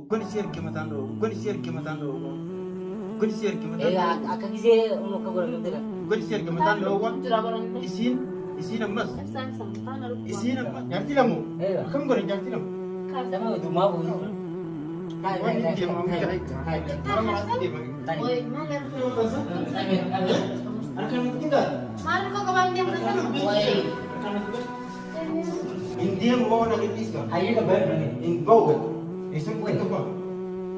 Ugonisier kematando, ugonisier kematando, ugonisier kematando. Akka gisee muka godhamte dha. Ugonisier kematando wan. Isin ammas. Isin ammas. Jaartii lamu. Akkam godhan jaartii lamu. Sama dumaa buusu. Waan hin deemamu jira. Bara maraatti deemame. Harkaan nuti kindaa. Indian mau nak diska. Ayo ke bayar ni. In bawah. Esok kita apa?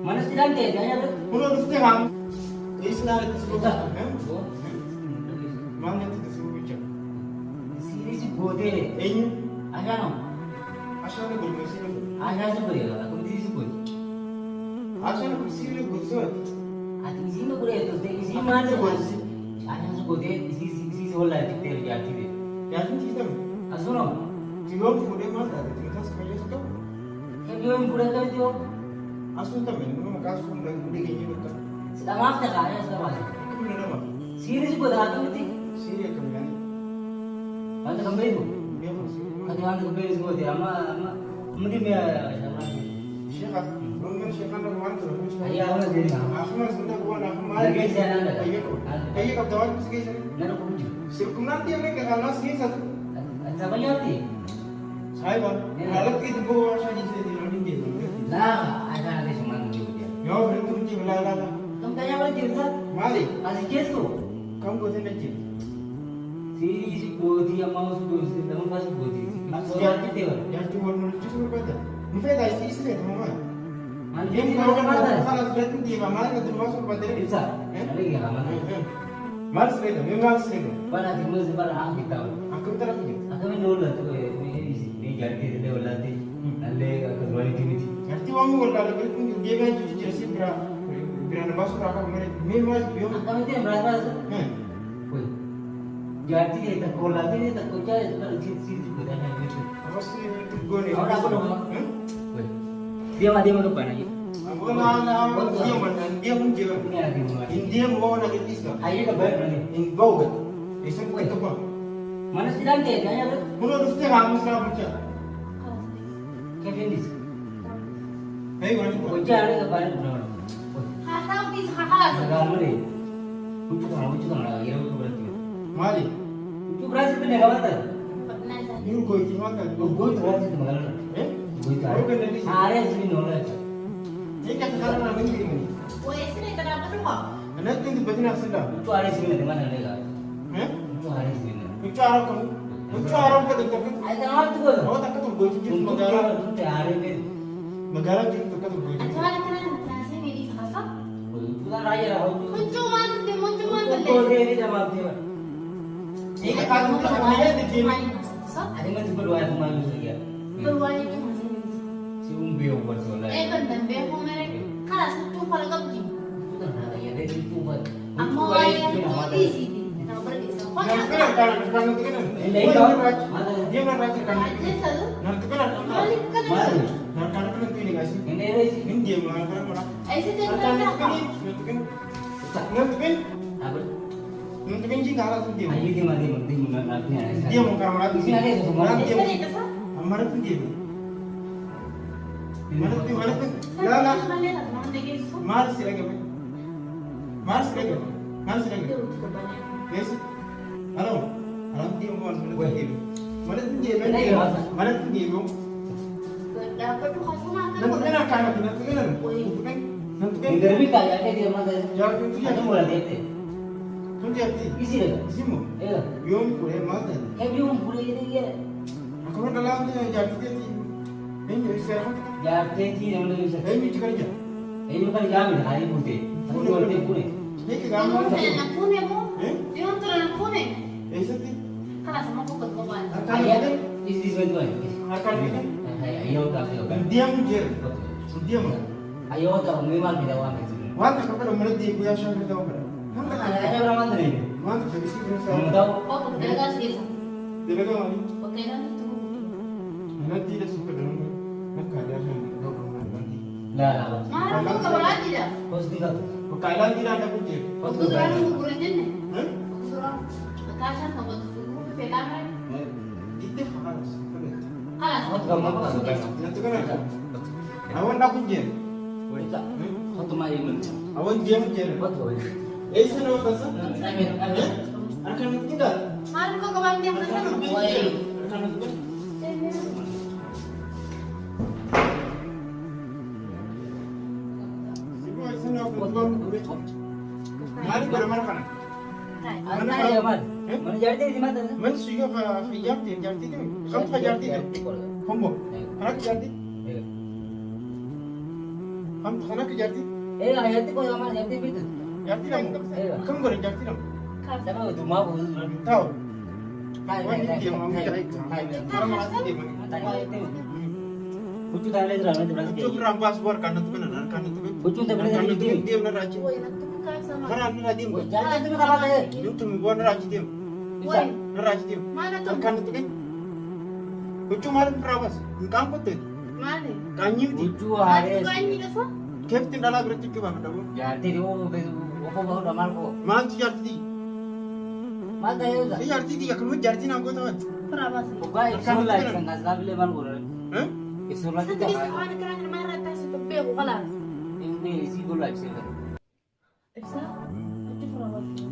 Mana sih dan dia? Tanya ber. Pulau dufte ham. Isna itu sudah. Mana itu sudah. Sini si bode. Ini. Aja no. Asal ni bermesi ni. Aja si bode. Aku mesti si bode. Asal ni bermesi ni bersama. Ati sini no bode tu. Sini mana si bode? Aja si bode. Si hola di ter jati de. Jadi kita. Asuno. Tiga puluh mata. Kita sekarang sekarang. Yang budak kau itu. Asun tapi, nama kasus pun dah muda gini betul. Sedang maaf tak kaya sekarang. Itu mana nama? Sini si bode aku mesti. Syria kembali. Mana kembali tu? Dia masih. Kau mana kembali si bode? Ama mungkin dia sama. Syekh, orang Syekh kan orang tu. Ayah orang jadi. Aku masih sudah buat aku malu. Lagi saya nanda. Ayah kau tahu apa sih? Nana kuju. Sirkum nanti yang mereka kalau sih satu. Siapa nyati? Saya bang, halat itu bawa saja di dalam dia. Lah, ada nanti semua tu dia. Ya, berarti mungkin melala. Kamu tanya apa cerita? Mari, Masih kes tu. kamu kau tanya je. Si bodi yang mau sudah dalam pas bodi. Soal kita kan. Yang cuma menuju sampai pada. Mungkin dah istri teman. Mana Dia dia kalau kalau kan kan kalau berarti dia mana itu masuk pada dia. bisa. Ada yang mana? Mars lagi, memang lagi. Pada di mana pada aku tahu. Aku terang je. Aku menurut lah tu ni jadi dia olah tu. Nalle aku jual ini. Nanti kamu kalau berarti dia kan cuci jersey berapa masuk akak mereka. Memang dia. Aku mesti berapa? Woi. Jadi kita kolah tu tak kerja itu kan si juga dah gitu. Apa sih itu gue nih? Orang apa dong? Woi. Dia mah lupa lagi. Aku nak dia mana? Dia pun juga. Ini lagi mulai. India mau nak diska. Ayo ke bayar ni. In bawah. Esok kita apa? Mana sih dan dia? Tanya ber. Pulau dufte ham sekarang macam. Kevin dis. Hei mana? Kerja ada ke bayar berapa? Agama ni. Ucu kan lah. Ya ucu berarti. Mari. Ucu berarti tu negara mana? Ini gue cuma kan. Gue tu berarti tu negara. Gue tu. Gue kan dari. Hari sini nolak. Ini kan sekarang nak mengiri ni. Anak tu betul nak sedar. Ucu hari sini di mana negara? Ucu hari sini. Bicara kamu. Bicara apa tu tapi? Ada apa tu? Oh tak ketemu gue cuma negara. Ucu hari ni. Negara jadi tu ketemu gue. Ucu kan raya lah. Ucu dia ni jawab dia. Ini kan tu dia di sini. Ada macam berdua yang malu saja. Si umbi over soalnya. Ucu kan raya dia itu buat. Yang kena kan itu kan. Ini kau. Mana? Dia nak rasa kan. Nanti kan. Mana? Nak kan itu ni kasih. Ini ada sih. Ini dia malah mana. Nanti kan. Apa? Nanti kan jing kalah tu dia. Ayo dia mati nanti. Dia mau kamar lagi. Sini ada semua. Amar tu dia. Mana tu? Lala. Mars lagi. Mars lagi. Mars lagi. Yes. Halo. Halo dia mau mana dia? Mana tu dia? Mana tu dia? Nanti kan akan nanti kan. Nanti kan. Iधर भी कहा जाता है कि हमारा Jawab itu dia. ada mulai देते Tu dia ti. इसी जगह Isimu. है Yom kure mata. कैबरी हम पूरे ये Aku nak dalam dia jawab dia ti. Ini sekarang. जाते थी हम लोग इसे Ini cakap je. ये लोग का जाम है हारी बोलते हम बोलते पूरे Ini ke gambar. Eh seti. Akan आया dia. इस में तो है Akan dia. आयो का आयो Diam je. Diam. का मेहमान भी दवा में Wanta kepada mulut dia punya syar kita apa? ada berapa mana nih Wanta dari sini kamu saya. tahu Dia kata ni. Nanti dia suka dalam. Nak ada yang nanti. lah bos tinggal Kailan tidak ada kunci. bos tinggal Itu harus. bos kamu apa Nanti kan ada. Awan nak kunci. Wajah. Satu malam ini. Awan jam jam. Betul. Sana basa. Akan kita. Mari kok kembali dia ke sana. Akan kita. Mari pada mana kana? Mana ya man? Mana jadi di mana? Man suyo ka hijab din jarti din. Kam ka jarti din. Kombo. Anak jarti. Kam kana ka jarti. Ayat ko yaman jadi betul. Jarti lang. Kam gore jarti lang. Sama itu mau. Tahu. Kai Wani dia mau cari. Orang mati dia mau. Kucu dah lezat nanti berarti. Cukup rampas buat kana tu kana kana tu. Kucu dah berarti Kana tu dia. dia na raji. Woi, nanti buka sama. Kana na raji. Jangan itu apa tadi? Itu buat na raji dia. Bisa. Na raji dia. Mana tuh? Kana tu kan. Kucu marin rampas. Kam putih. Mana? Kanyim ti. Kucu Mana harus. tuh ini ke sana? Keftin dala berarti ke bang dawo. Jadi dia apa baru ramal ko. Man tu jarti. Mata ya udah. Ini jarti dia kamu jarti na angkot awat. Berapa sih? Pokoknya isul lah yang nggak salah beli mana boleh. Hah? Isul lah Satu kita. di sana kira-kira mana tas itu bego kalah. Ini isi gula isul. Bisa? Itu berapa sih?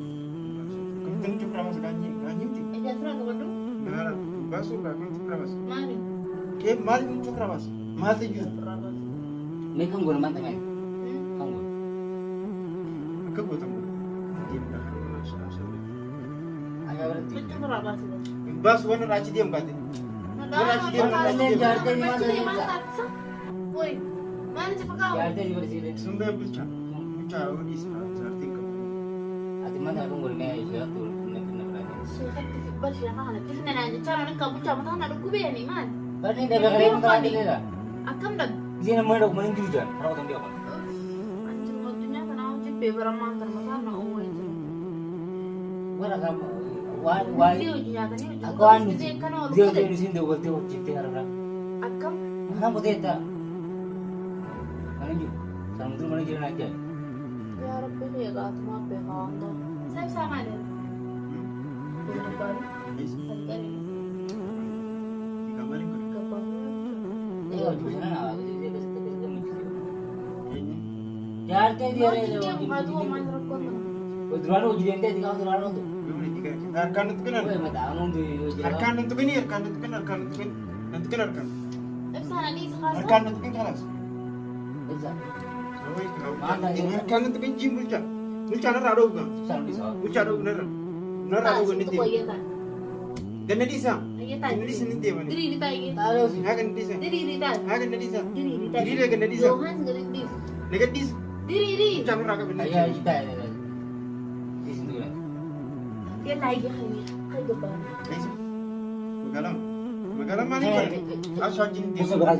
Kamu tentu rampas kanyim. Kanyim ti. Aja serang ke Bandung. Benar. Basu lah kamu tu rampas. Mari. Ke mal itu rampas. Mal tu juga. Berapa sih? Ini kan gula mantap kan? Kan gula. Ke buat kamu. Dia dah harus asal. Agak berarti. Itu berapa sih? Bas wana raji dia mbate. Berapa dia mana dia? Woi, mana cepat kau? Jadi di bersih. Sumbe bucha. Bucha odi sarti ko. Ati mana kan gula nih isul tuh. Benar berarti. Sudah tiba sih nak anak kita nanya cara nak kamu cakap mana ada kubah ni man. Berarti dia bakal makan di sana. Akan dah. Sini mana dok main juga. Rawat dia apa? Anjing waktunya kena uji beberapa mantan mana oh itu. Mana kamu? Wah. Dia ujinya kan ini. Aku anu. Kan orang Dia kubah. di sini dua betul cipta orang. Akan. Mana boleh tak? Mana juga? Sama tu mana jalan aja. Ya Rabbi ya gak mau apa kawan tuh. Saya sama deh. Bener baru. Hari Tiga balik ko. Dia di sana nak. Dia kita kita mesti. Ini. Jadi dia Dia bukan tuh main rokok. Udran uji dia di kau udran tu. Beli tiga. Arkan itu kan. Weh mata amun tu. Arkan itu kan arkan itu kan arkan itu kan. Nanti kan arkan. Tapi sana nih sekarang. Arkan itu kan kelas. Bisa. Arkan itu kan jim bucha. Bucha na rado ga. Sama bisa. Bucha rado na. Na rado ga niti. Dan nadi sa. Nadi sa niti man. Diri dita ini. Tahu sih. Hagan nadi sa. Diri dita. Hagan nadi sa. Diri dita. Diri le ga nadi sa. Johan segala dis. Negatif. Diri. Bucha na raga bini. Ayah kita ini. Di sini lah. Dia lagi kayaknya. Kayak depan. Magalam. Magalam mana ko. Asha jin di. Musuh beras.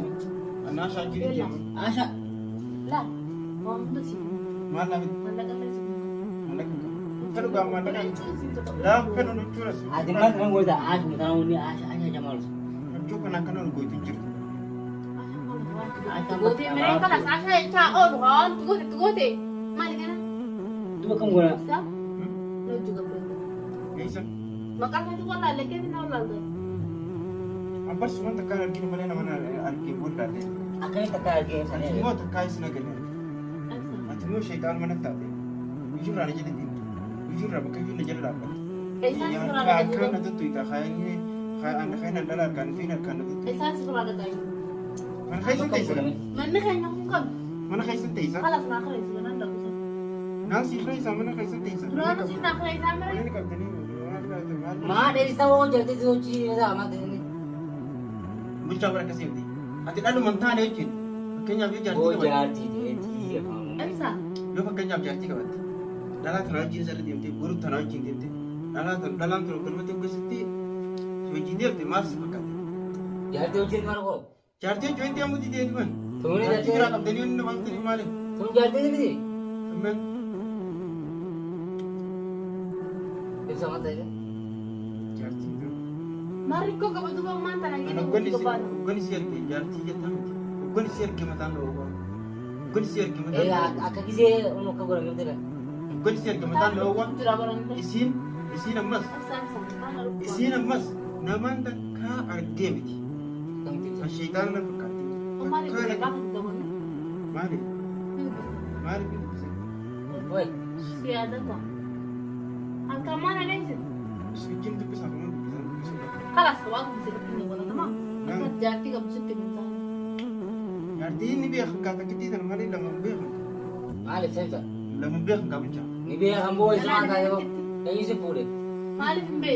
Ana asha jin di. Asa. Lah. Mau tuh sih. Mana Mana kan sih. mana ko. Kalau ga mana kan. Dah kan nu curas. Adi mana kan gua dah as tahu ni asa aja jamal. Ju kana kana nu go tinjir. Tugote mereka lah sasa cha oh kan tugote. Mana kan? Tu kan gua. Sa? Lo juga perlu. Isa. Makanya juga lah lagi ni nak lalu. Apa semua takkan arki mana mana arki bunda deh. Akan tak lagi sana. Semua takkan sih nak ni. Semua syaitan mana tak deh. Jujur ada jadi ni. Jujur apa kan jujur jadi apa. Esa Yang sekolah ada kan juga. itu tu itu kaya ni kaya anda kaya nak dalar kan fina kan itu. Esa sekolah ada kayu. Mana kaya sentai sah. Mana kayu nak kan? Mana kaya sentai sah. Kalas nak kayu sebenarnya tak usah. Nasi kaya sah mana kaya sentai sah. Berapa sih nak kayu sama? Ini kau tadi. Mah dari tahu jadi tu ciri sama ni. Buca berapa sih nanti? Hati lalu mentah ada ujin. Kenya biar jadi. Oh jadi dia kamu. Esa. Lo pakai jam jadi kau. Dalam tanah jin sari dia, buruk tanah jin dia. Dalam tanah kalau tu berseti. So jin dia tu mars pakai. Jadi ujian mana kau? Jadi join dia mudi dia tuan. Tuh ni Jadi jadi. kira kau tadi ni bang tadi malam. Tuh jadi ni. Amen. Bisa mata ini. Jadi tu. Mari kok kamu tuh bang mantan lagi Anak nih gua ni ke depan. gua ni share ke jadi je tahu. Gua ni share ke mata lo. Gua ni share ke mata. Akak kisi umur kau orang gitu kan? Gua ni share ke mata lo. Tidak barang itu. Isin emas. Esa sama lu. Isin emas. Namanya ka argemiti. Kamu itu. Syaitan nak pakai. Mari kita bahas itu mana? Mari. Maal bisu. Woi, Siada kok. Angka mana nih? Sijin tu bisa kamu bisa. Kalas ko ako bisa kapino ko na tama. Ang jati ka bisa timinta. Arti ini biar kata kita dan mari dalam biar. Alif saya. Dalam biar kamu cak. Ni biar kamu boy sama kayo. Kayo si pure. Malif mbe.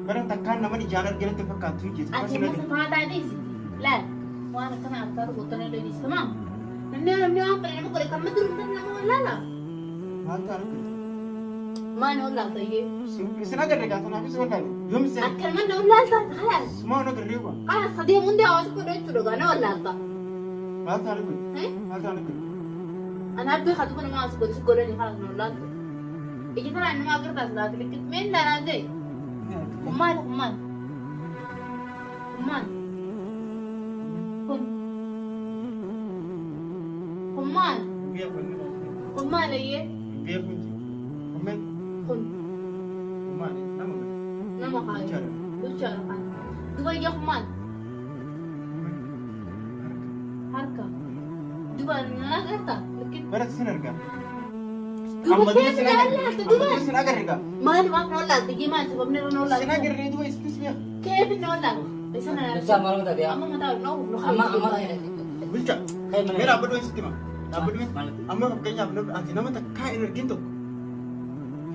Barang takkan nama di jalan kita tempat katu gitu. Ati mo sa mga tadi si. La. Wala ka na artar ko tanan do dis tama. Nandiyo ang pala mo ko ka madurog na mo lala. Mata aku. Man wala tayo. Simple. Senaga rega tu nabi sebentar. Jom sen. Akal man wala ta. Kalas. Semua nak rega. Kalas kadi mo ndi awas ko do chudo ga na wala ta. Mata aku. Eh? Mata aku. Ana abbi khatu ko na mas ko siguro ni kalas na wala ta. Iki tala na mga kertas dati likit men na na day. Kuman. Kun. Kuman. Biar pun. Kuman lagi. Biar pun. Komen. Kun. Kuman. Nama. Nama kayo. Bicara kan. Dua ya kuman. Harka. Dua na kata. Likit. Berat senaga. Dua kaya senaga. Dua. Senaga rega. Mahal mak nolak. Gimana sebab ni nolak? Senaga rega dua istis biar. Kaya nolak. Bisa na. Bisa malam tadi ya. Ama mataw no. Ama. Bilca. Kayo mana? Mera berdua istima. Apa dua? Malam. Amma kayaknya benar anti nama tak kaya energi tu.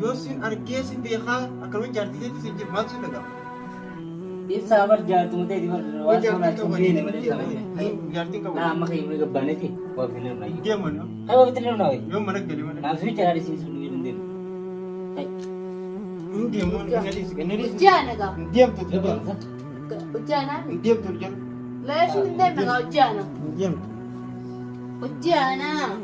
Yosin arkesin dia akan menjadi itu sejak masuk lega. Dia sabar jalan tu mesti di mana. Wah, sana cumbi ni mana sama ni. Jadi kau. Nah, makanya ini kebanyakan sih. Wah, benar lagi. Dia mana? Ayo betul nak. Yo mana jadi mana? Nah, sini cara di sini sudah minum. Hai. Dia mana? Energi. Ujian aga. Diam tu. Coba. Ujian na. Diam tu. Lahat hindi mga ujian. Diam. Ujian na.